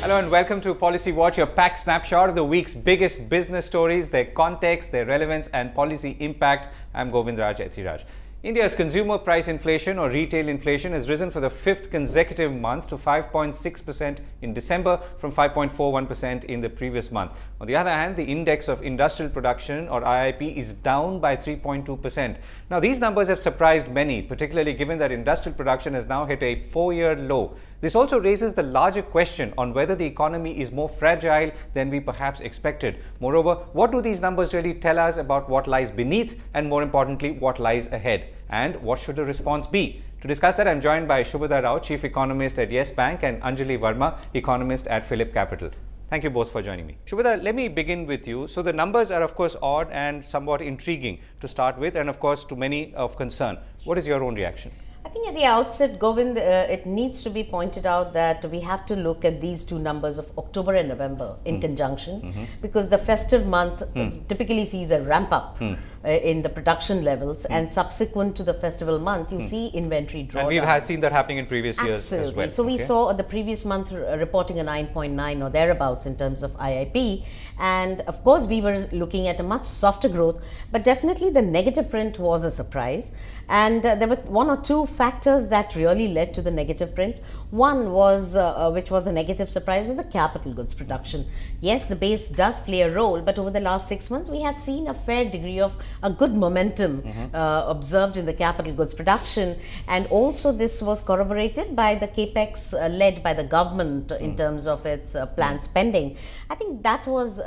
Hello and welcome to Policy Watch, your packed snapshot of the week's biggest business stories, their context, their relevance and policy impact. I'm Govindraj Ethiraj. India's consumer price inflation or retail inflation has risen for the fifth consecutive month to 5.6% in December from 5.41% in the previous month. On the other hand, the index of industrial production or IIP is down by 3.2%. Now, these numbers have surprised many, particularly given that industrial production has now hit a 4-year low. This also raises the larger question on whether the economy is more fragile than we perhaps expected. Moreover, what do these numbers really tell us about what lies beneath and, more importantly, what lies ahead? And what should the response be? To discuss that, I'm joined by Shubhada Rao, Chief Economist at Yes Bank, and Anjali Verma, Economist at Phillip Capital. Thank you both for joining me. Shubhada, let me begin with you. So the numbers are of course odd and somewhat intriguing to start with, and of course to many of concern. What is your own reaction? I think at the outset, Govind, it needs to be pointed out that we have to look at these two numbers of October and November in conjunction, because the festive month typically sees a ramp up in the production levels, and subsequent to the festival month, you see inventory drawdown. And we've seen that happening in previous years as well. So we saw the previous month reporting a 9.9 or thereabouts in terms of IIP, and of course we were looking at a much softer growth, but definitely the negative print was a surprise, and there were one or two factors that really led to the negative print. One was, which was a negative surprise, was the capital goods production. Yes, the base does play a role, but over the last 6 months we had seen a fair degree of a good momentum observed in the capital goods production, and also this was corroborated by the capex led by the government in terms of its planned spending. I think that was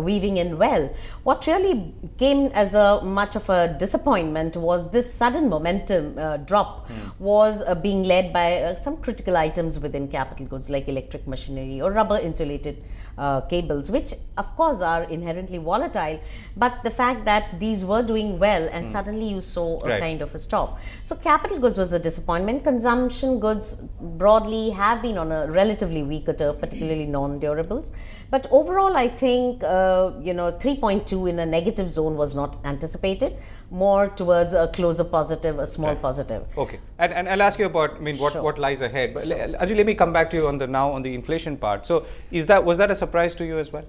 weaving in well. What really came as a much of a disappointment was this sudden momentum drop was being led by some critical items within capital goods like electric machinery or rubber insulated cables, which of course are inherently volatile, but the fact that these were doing well and suddenly you saw a kind of a stop. So capital goods was a disappointment. Consumption goods broadly have been on a relatively weaker turf, particularly non-durables. But overall, I think 3.2 in a negative zone was not anticipated, more towards a closer positive, a small positive. Okay, and I'll ask you about what lies ahead. But Ajay, let me come back to you on the inflation part. So was that a surprise to you as well?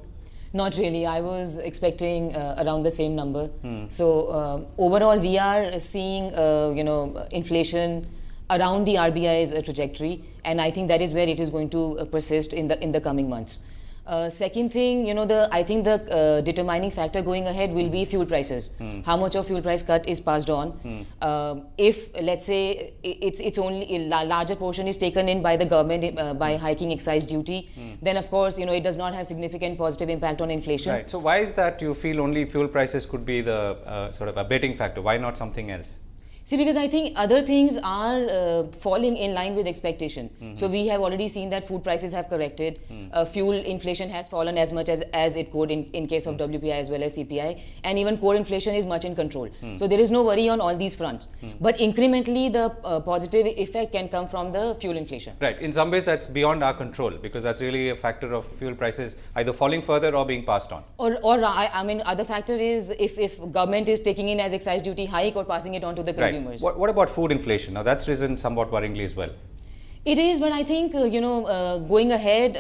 Not really. I was expecting around the same number. So overall, we are seeing inflation around the RBI's trajectory, and I think that is where it is going to persist in the coming months. Second thing, I think the determining factor going ahead will be fuel prices. How much of fuel price cut is passed on? If let's say it's only a larger portion is taken in by the government by hiking excise duty, then of course it does not have significant positive impact on inflation. Right. So why is that you feel only fuel prices could be the sort of abating factor? Why not something else? See, because I think other things are falling in line with expectation. So we have already seen that food prices have corrected. Fuel inflation has fallen as much as it could in case of WPI as well as CPI. And even core inflation is much in control. So there is no worry on all these fronts. But incrementally, the positive effect can come from the fuel inflation. Right. In some ways, that's beyond our control, because that's really a factor of fuel prices either falling further or being passed on. Or I mean, other factor is if government is taking in as excise duty hike or passing it on to the consumer. What about food inflation? Now that's risen somewhat worryingly as well. It is, but I think going ahead,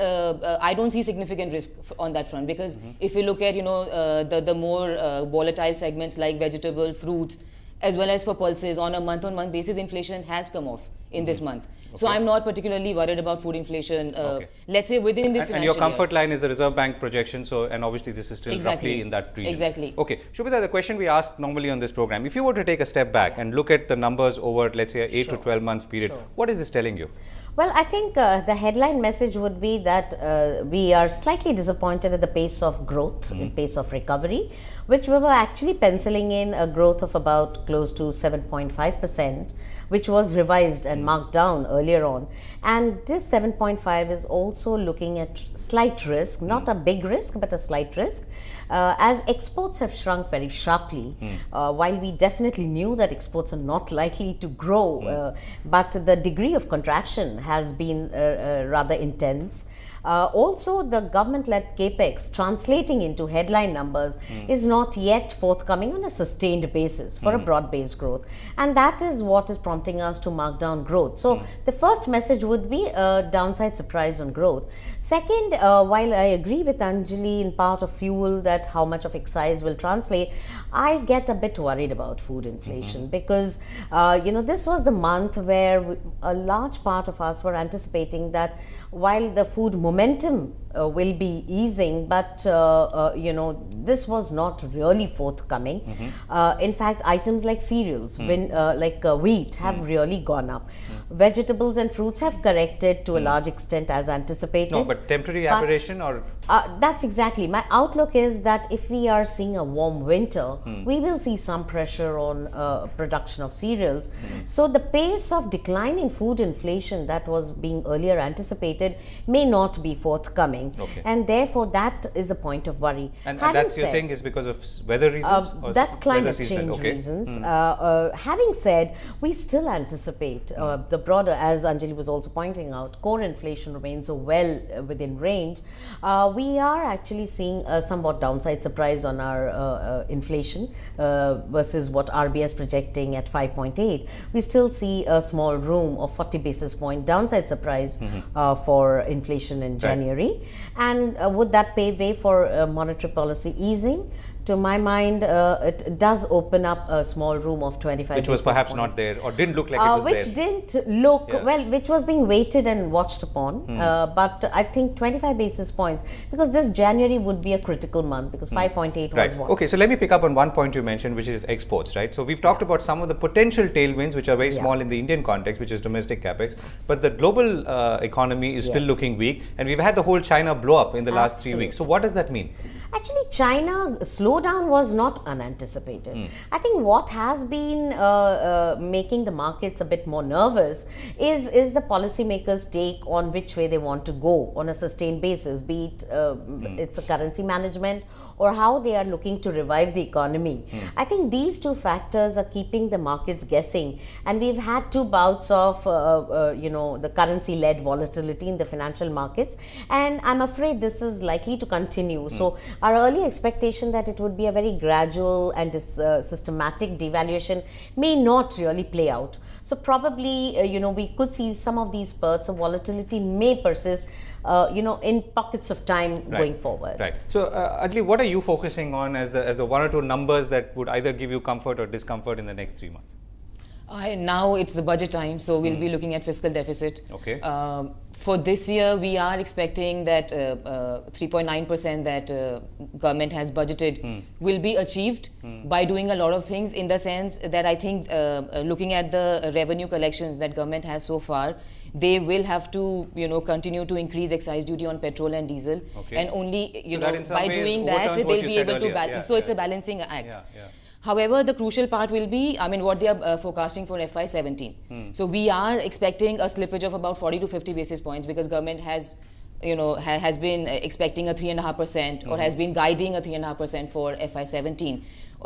I don't see significant risk on that front, because if you look at the more volatile segments like vegetable, fruits, as well as for pulses, on a month-on-month basis, inflation has come off in this month. Okay. So I'm not particularly worried about food inflation, let's say within this financial year. And your comfort line is the Reserve Bank projection, and obviously this is still roughly in that region. Exactly. Okay, Shubhada, the question we ask normally on this program, if you were to take a step back and look at the numbers over, let's say, an 8 to 12 month period, what is this telling you? Well, I think the headline message would be that we are slightly disappointed at the pace of growth, the pace of recovery, which we were actually penciling in a growth of about close to 7.5%, which was revised and marked down earlier on. And this 7.5 is also looking at slight risk, not a big risk, but a slight risk. As exports have shrunk very sharply, while we definitely knew that exports are not likely to grow, but the degree of contraction has been rather intense. Also, the government-led capex translating into headline numbers is not yet forthcoming on a sustained basis for a broad-based growth, and that is what is prompting us to mark down growth. So the first message would be a downside surprise on growth. Second, while I agree with Anjali in part of fuel that how much of excise will translate, I get a bit worried about food inflation because this was the month where a large part of us were anticipating that while the food momentum will be easing, but this was not really forthcoming. In fact, items like cereals, wheat, have really gone up. Vegetables and fruits have corrected to a large extent as anticipated. No, but temporary aberration or? That's exactly. My outlook is that if we are seeing a warm winter, we will see some pressure on production of cereals. So the pace of decline in food inflation that was being earlier anticipated may not be forthcoming. Okay. And therefore that is a point of worry. And that's you're saying is because of weather reasons? Or That's climate weather change okay. reasons. Having said, we still anticipate the broader, as Anjali was also pointing out, core inflation remains well within range. We are actually seeing a somewhat downside surprise on our inflation versus what RBI is projecting at 5.8. We still see a small room of 40 basis point downside surprise for inflation in January. And would that pave way for monetary policy easing? To my mind, it does open up a small room of 25 which was perhaps not there or didn't look like it was which there. didn't look, which was being waited and watched upon. But I think 25 basis points, because this January would be a critical month because 5.8 was one. Okay, so let me pick up on one point you mentioned, which is exports, right? So we've talked about some of the potential tailwinds, which are very small in the Indian context, which is domestic capex. But the global economy is still looking weak, and we've had the whole China blow up in the last 3 weeks. So what does that mean? Actually, China slowdown was not unanticipated. I think what has been making the markets a bit more nervous is the policymakers' take on which way they want to go on a sustained basis, be it it's a currency management or how they are looking to revive the economy. I think these two factors are keeping the markets guessing, and we've had 2 bouts of the currency-led volatility in the financial markets, and I'm afraid this is likely to continue. So our early expectation that it would be a very gradual and systematic devaluation may not really play out. So probably, we could see some of these spurts of volatility may persist, in pockets of time going forward. Right. So, Anjali, what are you focusing on as the 1 or 2 numbers that would either give you comfort or discomfort in the next 3 months? Now it's the budget time, so we'll be looking at fiscal deficit. Okay. For this year, we are expecting that 3.9% that government has budgeted will be achieved by doing a lot of things, in the sense that I think looking at the revenue collections that government has so far, they will have to continue to increase excise duty on petrol and diesel, and only by doing that they'll be able to balance. So it's a balancing act. However, the crucial part will be, what they are forecasting for FY17. So we are expecting a slippage of about 40 to 50 basis points, because government has has been expecting a 3.5% or has been guiding a 3.5% for FY17.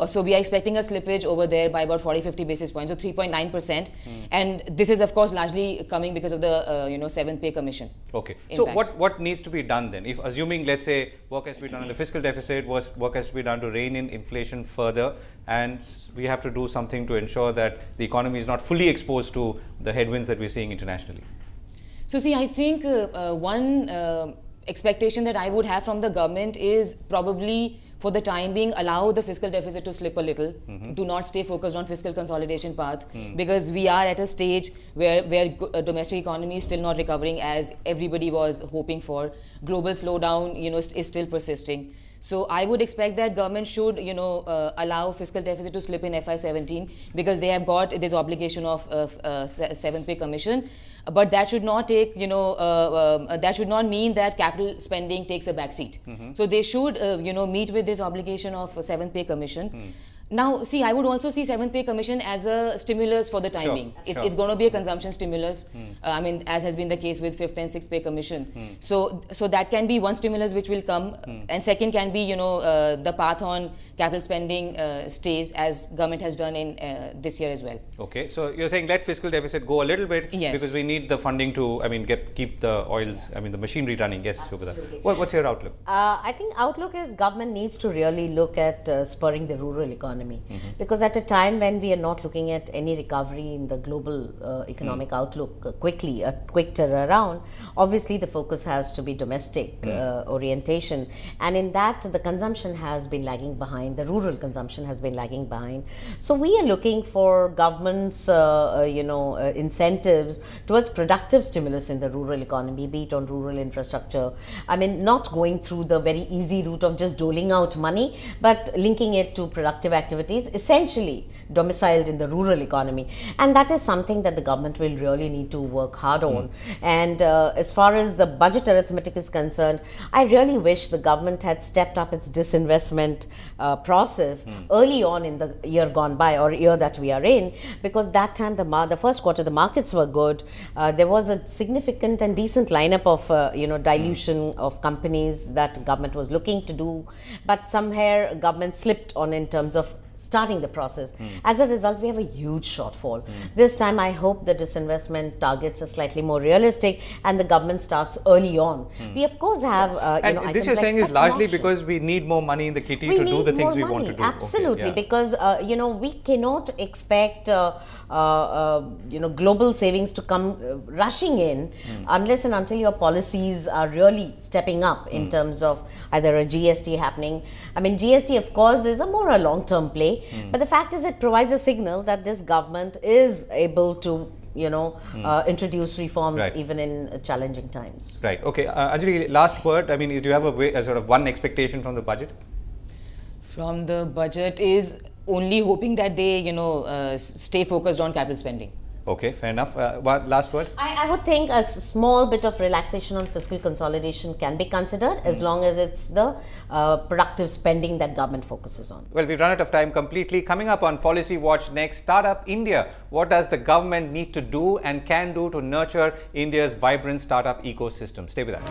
So we are expecting a slippage over there by about 40-50 basis points, so 3.9%. And this is of course largely coming because of the 7th pay commission. Okay. So what needs to be done then? If assuming, let's say, work has to be done on the fiscal deficit, work has to be done to rein in inflation further, and we have to do something to ensure that the economy is not fully exposed to the headwinds that we're seeing internationally. So see, I think one expectation that I would have from the government is probably, for the time being, allow the fiscal deficit to slip a little. Do not stay focused on fiscal consolidation path, because we are at a stage where domestic economy is still not recovering as everybody was hoping for. Global slowdown, is still persisting. So I would expect that government should, allow fiscal deficit to slip in FY17, because they have got this obligation of 7th pay commission. But that should not take, that should not mean that capital spending takes a backseat. So they should, meet with this obligation of 7th pay commission. Now, see, I would also see 7th pay commission as a stimulus for the timing. It's going to be a consumption stimulus. I mean, as has been the case with 5th and 6th pay commission. So that can be one stimulus which will come, and second can be, the path on capital spending stays as government has done in this year as well. Okay, so you're saying let fiscal deficit go a little bit because we need the funding to, keep the machinery running. Yes, Shobhita. What's your outlook? I think outlook is government needs to really look at spurring the rural economy, because at a time when we are not looking at any recovery in the global economic outlook quickly, a quick turnaround, obviously the focus has to be domestic orientation, and in that the consumption has been lagging behind, the rural consumption has been lagging behind. So we are looking for government's incentives towards productive stimulus in the rural economy, be it on rural infrastructure. Not going through the very easy route of just doling out money, but linking it to productive activities essentially domiciled in the rural economy, and that is something that the government will really need to work hard on. And as far as the budget arithmetic is concerned, I really wish the government had stepped up its disinvestment process early on in the year gone by, or year that we are in, because that time the first quarter the markets were good. There was a significant and decent lineup of dilution of companies that government was looking to do, but somehow government slipped on in terms of starting the process. As a result, we have a huge shortfall. This time, I hope the disinvestment targets are slightly more realistic and the government starts early on. We of course have, and this you're saying is largely because we need more money in the kitty to do the things we want to do. Absolutely, because we cannot expect global savings to come rushing in unless and until your policies are really stepping up in terms of either a GST happening. GST of course is a long-term play, but the fact is it provides a signal that this government is able to introduce reforms even in challenging times. Right. Okay. Anjali, last word. Do you have a sort of one expectation from the budget? From the budget is only hoping that they, stay focused on capital spending. Okay, fair enough. Last word? I would think a small bit of relaxation on fiscal consolidation can be considered as long as it's the productive spending that government focuses on. Well, we've run out of time completely. Coming up on Policy Watch next, Startup India. What does the government need to do and can do to nurture India's vibrant startup ecosystem? Stay with us.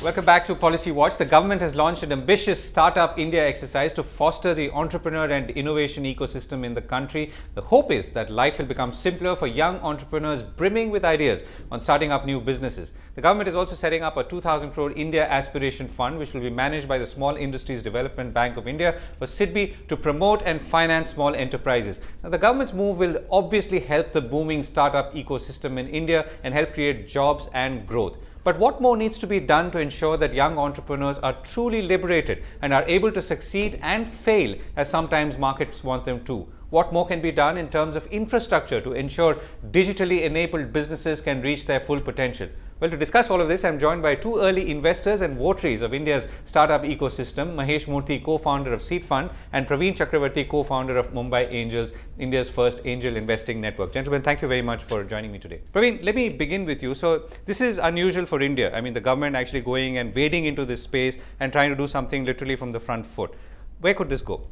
Welcome back to Policy Watch. The government has launched an ambitious Startup India exercise to foster the entrepreneur and innovation ecosystem in the country. The hope is that life will become simpler for young entrepreneurs brimming with ideas on starting up new businesses. The government is also setting up a 2,000 crore India Aspiration Fund, which will be managed by the Small Industries Development Bank of India, or SIDBI, to promote and finance small enterprises. Now, the government's move will obviously help the booming startup ecosystem in India and help create jobs and growth. But what more needs to be done to ensure that young entrepreneurs are truly liberated and are able to succeed and fail as sometimes markets want them to? What more can be done in terms of infrastructure to ensure digitally enabled businesses can reach their full potential? Well, to discuss all of this, I'm joined by two early investors and votaries of India's startup ecosystem, Mahesh Murthy, co-founder of Seed Fund, and Praveen Chakravarti, co-founder of Mumbai Angels, India's first angel investing network. Gentlemen, thank you very much for joining me today. Praveen, let me begin with you. So this is unusual for India. The government actually going and wading into this space and trying to do something literally from the front foot. Where could this go?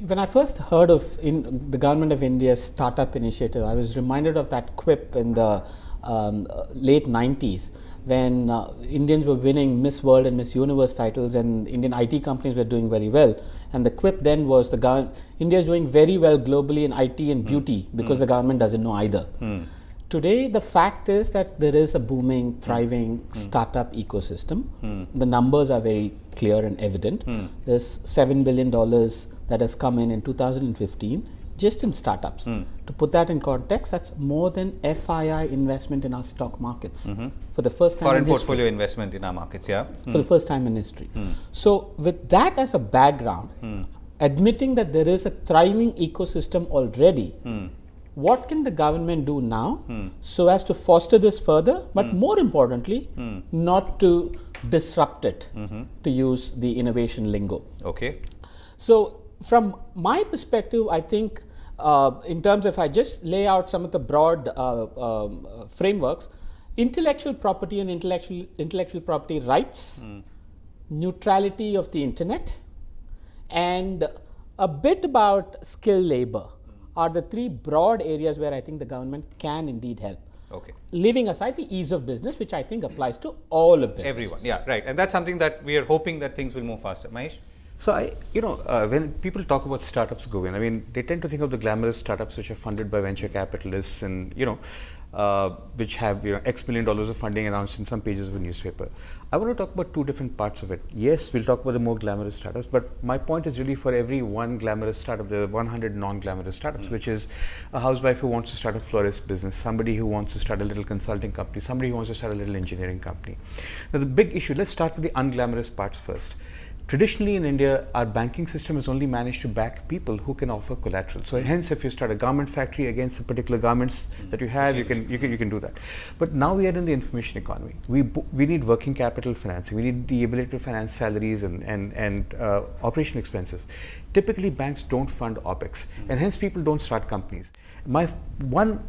When I first heard of the government of India's startup initiative, I was reminded of that quip in the late 90s when Indians were winning Miss World and Miss Universe titles and Indian IT companies were doing very well. And the quip then was India is doing very well globally in IT and beauty because the government doesn't know either. Today, the fact is that there is a booming, thriving startup ecosystem. The numbers are very clear and evident. There's $7 billion that has come in 2015 just in startups. To put that in context, that's more than FII investment in our stock markets for the first time Foreign in history. portfolio investment in our markets, yeah. For the first time in history. So with that as a background, admitting that there is a thriving ecosystem already, what can the government do now so as to foster this further, but more importantly, not to disrupt it, to use the innovation lingo? Okay. So from my perspective, I think in terms of, if I just lay out some of the broad frameworks, intellectual property and intellectual property rights neutrality of the internet, and a bit about skilled labor are the three broad areas where I think the government can indeed help. Okay. Leaving aside the ease of business, which I think applies to all of businesses. Everyone, yeah, right. And that's something that we are hoping that things will move faster. Mahesh? So when people talk about startups, Govind, I mean, they tend to think of the glamorous startups which are funded by venture capitalists and, which have, X million dollars of funding announced in some pages of a newspaper. I want to talk about two different parts of it. Yes, we'll talk about the more glamorous startups, but my point is really for every one glamorous startup, there are 100 non-glamorous startups, which is a housewife who wants to start a florist business, somebody who wants to start a little consulting company, somebody who wants to start a little engineering company. Now, the big issue, let's start with the unglamorous parts first. Traditionally in India, our banking system has only managed to back people who can offer collateral. So hence, if you start a garment factory against the particular garments that you have, you can do that. But now we are in the information economy. We need working capital financing. We need the ability to finance salaries and operation expenses. Typically, banks don't fund OPEX, and hence people don't start companies. My one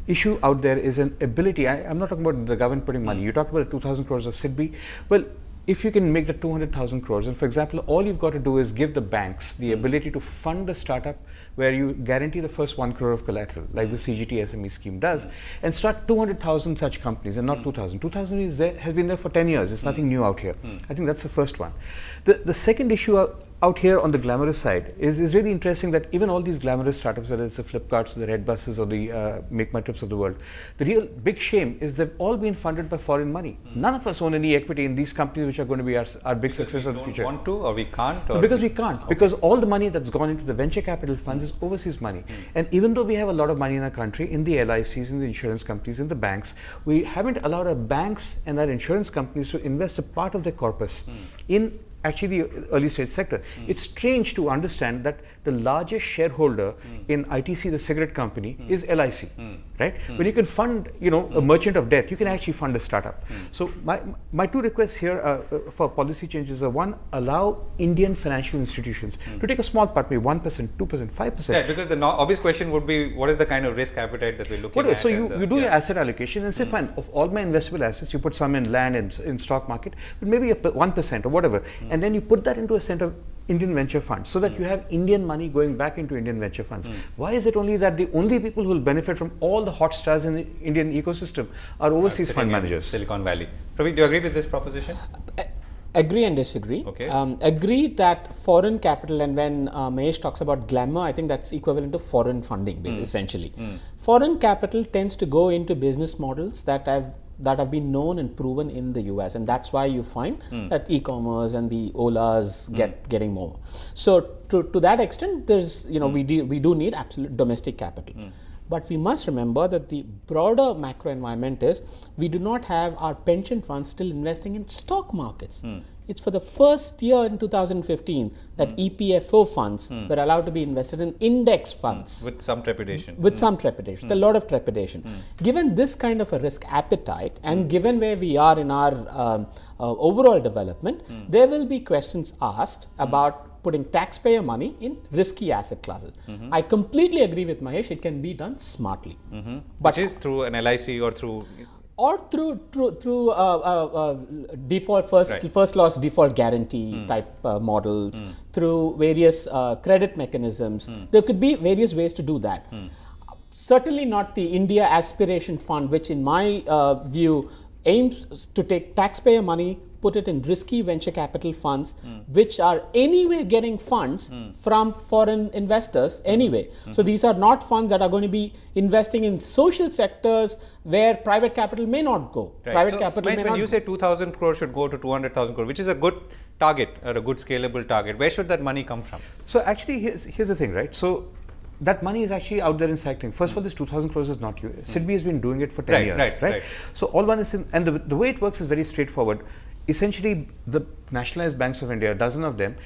issue out there is an ability. I'm not talking about the government putting money. You talked about 2,000 crores of SIDBI. Well, if you can make that 200,000 crores, and for example, all you've got to do is give the banks the ability to fund a startup where you guarantee the first 1 crore of collateral, like the CGT SME scheme does, and start 200,000 such companies and not 2,000. 2,000 has been there for 10 years. It's nothing new out here. I think that's the first one. The second issue out here on the glamorous side is really interesting that even all these glamorous startups, whether it's the Flipkarts or the Redbuses or the Make My Trips of the world, the real big shame is they've all been funded by foreign money. None of us own any equity in these companies which are going to be our big success of the future. We don't want to, or we can't? Or because we can't. Okay. Because all the money that's gone into the venture capital funds is overseas money. And even though we have a lot of money in our country, in the LICs, in the insurance companies, in the banks, we haven't allowed our banks and our insurance companies to invest a part of their corpus in actually the early stage sector. It's strange to understand that the largest shareholder in ITC, the cigarette company, is LIC, right? When you can fund, a merchant of death, you can actually fund a startup. So my two requests here for policy changes are: one, allow Indian financial institutions to take a small part, maybe 1%, 2%, 5%. Yeah, because the obvious question would be, what is the kind of risk appetite that we're looking at? So you do your asset allocation and say, fine, of all my investable assets, you put some in land and in stock market, but maybe 1% or whatever. And then you put that into a set of Indian venture funds so that you have Indian money going back into Indian venture funds. Why is it only that the only people who will benefit from all the hot stars in the Indian ecosystem are overseas fund managers? Silicon Valley. Praveen, do you agree with this proposition? Agree and disagree. Okay. Agree that foreign capital, and when Mahesh talks about glamour, I think that's equivalent to foreign funding, essentially. Foreign capital tends to go into business models that have been known and proven in the US, and that's why you find that e-commerce and the Olas getting more. So to that extent, there's we do need absolute domestic capital. But we must remember that the broader macro environment is we do not have our pension funds still investing in stock markets. It's for the first year in 2015 that EPFO funds were allowed to be invested in index funds. With some trepidation. With some trepidation, a lot of trepidation. Given this kind of a risk appetite and given where we are in our overall development, there will be questions asked about putting taxpayer money in risky asset classes. I completely agree with Mahesh, it can be done smartly. But which is through an LIC or through... Or through default first loss default guarantee type models, through various credit mechanisms. There could be various ways to do that. Certainly not the India Aspiration Fund, which in my view aims to take taxpayer money, put it in risky venture capital funds, which are anyway getting funds from foreign investors anyway. So these are not funds that are going to be investing in social sectors where private capital may not go. Right. Private so capital may when not you say 2,000 crores should go to 200,000 crores, which is a good target or a good scalable target, where should that money come from? So actually, here's the thing, right? So that money is actually out there in cycling. First of all, this 2,000 crores is not you. SIDBI has been doing it for 10 years, right? So all one is and the way it works is very straightforward. Essentially, the nationalized banks of India, a dozen of them,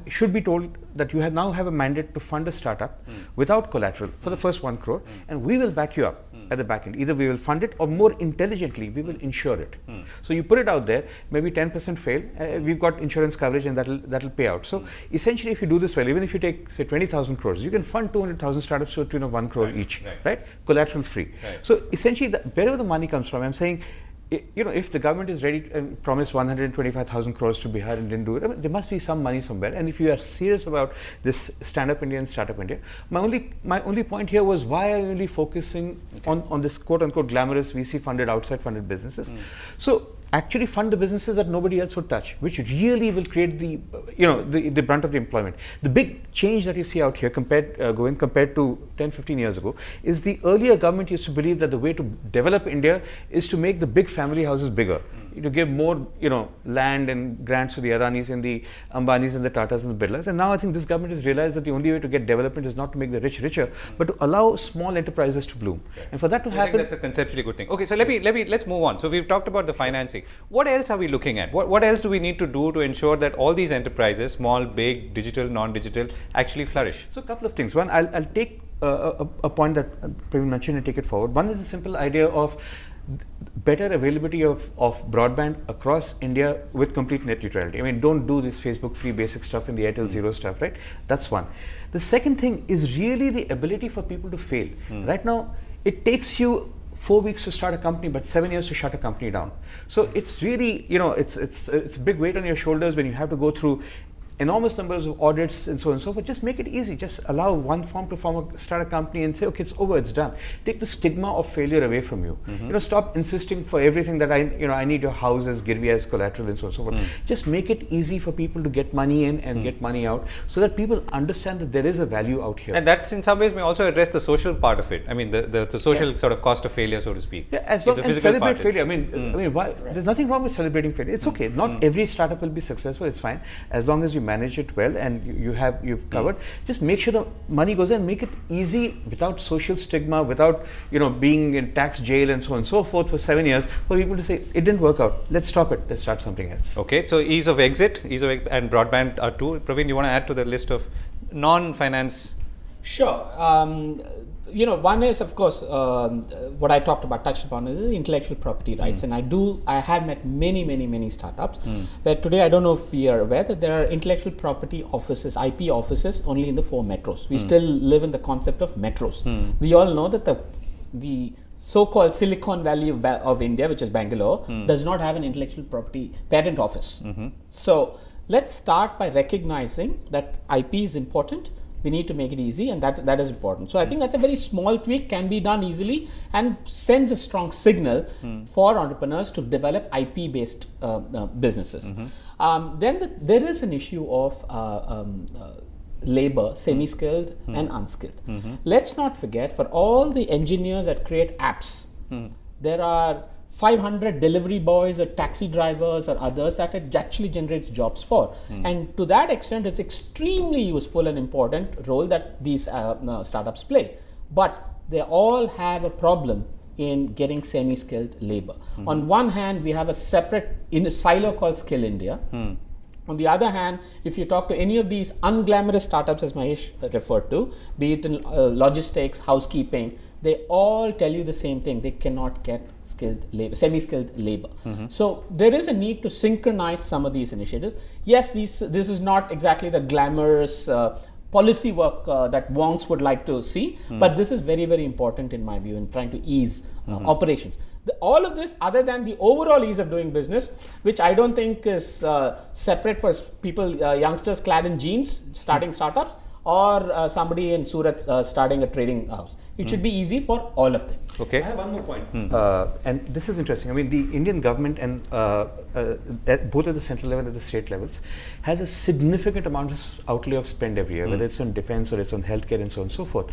should be told that you now have a mandate to fund a startup without collateral for the first 1 crore, and we will back you up at the back end. Either we will fund it, or more intelligently, we will insure it. So you put it out there, maybe 10% fail, we've got insurance coverage, and that'll pay out. So essentially, if you do this well, even if you take, say, 20,000 crores, you can fund 200,000 startups to a tune of 1 crore each, right? Collateral free. So essentially, wherever the money comes from, I'm saying, if the government is ready to promise 125,000 crores to Bihar and didn't do it, I mean, there must be some money somewhere. And if you are serious about this Stand Up India and Startup India, my only point here was, why are you only focusing on this quote unquote glamorous VC funded, outside funded businesses? So actually fund the businesses that nobody else would touch, which really will create the brunt of the employment. The big change that you see out here compared to 10-15 years ago is the earlier government used to believe that the way to develop India is to make the big family houses bigger, to give more land and grants to the Adanis and the Ambanis and the Tatas and the Birlas. And now I think this government has realized that the only way to get development is not to make the rich richer, but to allow small enterprises to bloom. And for that to I happen, think that's a conceptually good thing. Okay, so let's move on. So we've talked about the financing. What else are we looking at? What else do we need to do to ensure that all these enterprises, small, big, digital, non-digital, actually flourish? so a couple of things. One, I'll take a point that Praveen mentioned and take it forward. One is the simple idea of better availability of broadband across India with complete net neutrality. I mean, don't do this Facebook free basic stuff and the Airtel Zero stuff, right? That's one. The second thing is really the ability for people to fail. Right now, it takes you 4 weeks to start a company, but 7 years to shut a company down. So it's really, it's a big weight on your shoulders when you have to go through enormous numbers of audits and so on and so forth. Just make it easy. Just allow one firm to start a company and say, okay, it's over, it's done. Take the stigma of failure away from you. Stop insisting for everything that I need your house as girvi, as collateral and so on and so forth. Just make it easy for people to get money in and get money out, so that people understand that there is a value out here. And that in some ways may also address the social part of it. I mean, the social sort of cost of failure, so to speak. Yeah, as long as celebrate failure. I mean, why? There's nothing wrong with celebrating failure. It's okay. Not every startup will be successful. It's fine, as long as you manage it well and you've covered. Just make sure the money goes in. Make it easy without social stigma, without being in tax jail and so on and so forth for 7 years, for people to say it didn't work out. Let's stop it. Let's start something else. Okay, so ease of exit and broadband are two. Praveen, you want to add to the list of non-finance? Sure. One is, of course, what I touched upon is intellectual property rights. And I have met many startups where today, I don't know if we are aware that there are intellectual property offices, IP offices only in the 4 metros. We still live in the concept of metros. We all know that the so-called Silicon Valley of India, which is Bangalore, does not have an intellectual property patent office. So let's start by recognizing that IP is important. We need to make it easy, and that is important. So I think that's a very small tweak, can be done easily, and sends a strong signal for entrepreneurs to develop IP-based businesses. Then there is an issue of labor, semi-skilled and unskilled. Let's not forget, for all the engineers that create apps, there are 500 delivery boys or taxi drivers or others that it actually generates jobs for. And to that extent, it's extremely useful and important role that these startups play. But they all have a problem in getting semi-skilled labor. On one hand, we have a separate silo called Skill India. On the other hand, if you talk to any of these unglamorous startups, as Mahesh referred to, be it in logistics, housekeeping, they all tell you the same thing. They cannot get skilled labor, semi-skilled labor. So there is a need to synchronize some of these initiatives. Yes, this is not exactly the glamorous policy work that wonks would like to see, but this is very important in my view in trying to ease operations. All of this, other than the overall ease of doing business, which I don't think is separate for people, youngsters clad in jeans starting startups, or somebody in Surat starting a trading house. It should be easy for all of them. Okay. I have one more point, and this is interesting. I mean, the Indian government and both at the central level and at the state levels has a significant amount of outlay of spend every year, whether it's on defense or it's on healthcare and so on and so forth.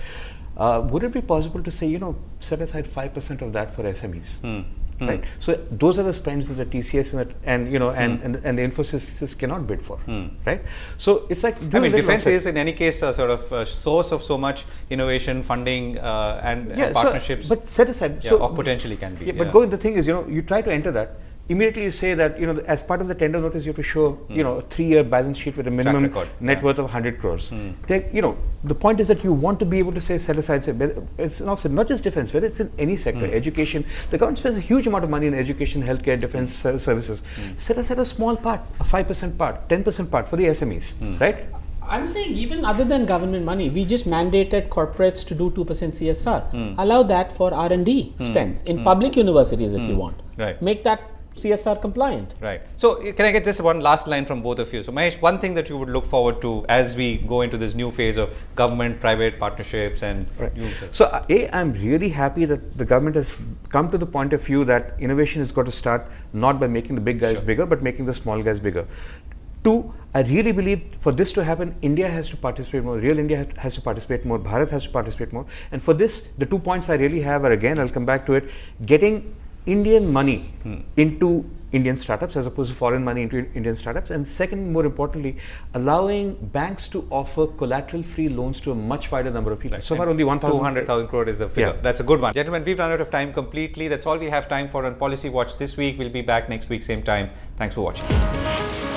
Would it be possible to say, set aside 5% of that for SMEs? Right. So those are the spends that the TCS and the Infosys cannot bid for. Right. So it's like, I mean, defense is in any case a sort of a source of so much innovation, funding, and partnerships. But set aside, or potentially can be. But the thing is, you try to enter that. Immediately you say that, as part of the tender notice, you have to show, a 3-year balance sheet with a minimum net worth of 100 crores. The point is that you want to be able to set aside, it's an offset, not just defense, whether it's in any sector, education. The government spends a huge amount of money in education, healthcare, defense services. Set aside a small part, a 5% part, 10% part for the SMEs, right? I'm saying even other than government money, we just mandated corporates to do 2% CSR. Allow that for R&D spend in public universities if you want. Right. make that CSR compliant. Right. So, can I get just one last line from both of you? So, Mahesh, one thing that you would look forward to as we go into this new phase of government-private partnerships and new. So, I'm really happy that the government has come to the point of view that innovation has got to start not by making the big guys bigger, but making the small guys bigger. Two, I really believe for this to happen, India has to participate more, Real India has to participate more, Bharat has to participate more. And for this, the 2 points I really have are, again, I'll come back to it, getting Indian money into Indian startups as opposed to foreign money into Indian startups. And second, more importantly, allowing banks to offer collateral-free loans to a much wider number of people. So far, only 200,000 crore is the figure. Yeah. That's a good one. Gentlemen, we've run out of time completely. That's all we have time for on Policy Watch this week. We'll be back next week, same time. Thanks for watching.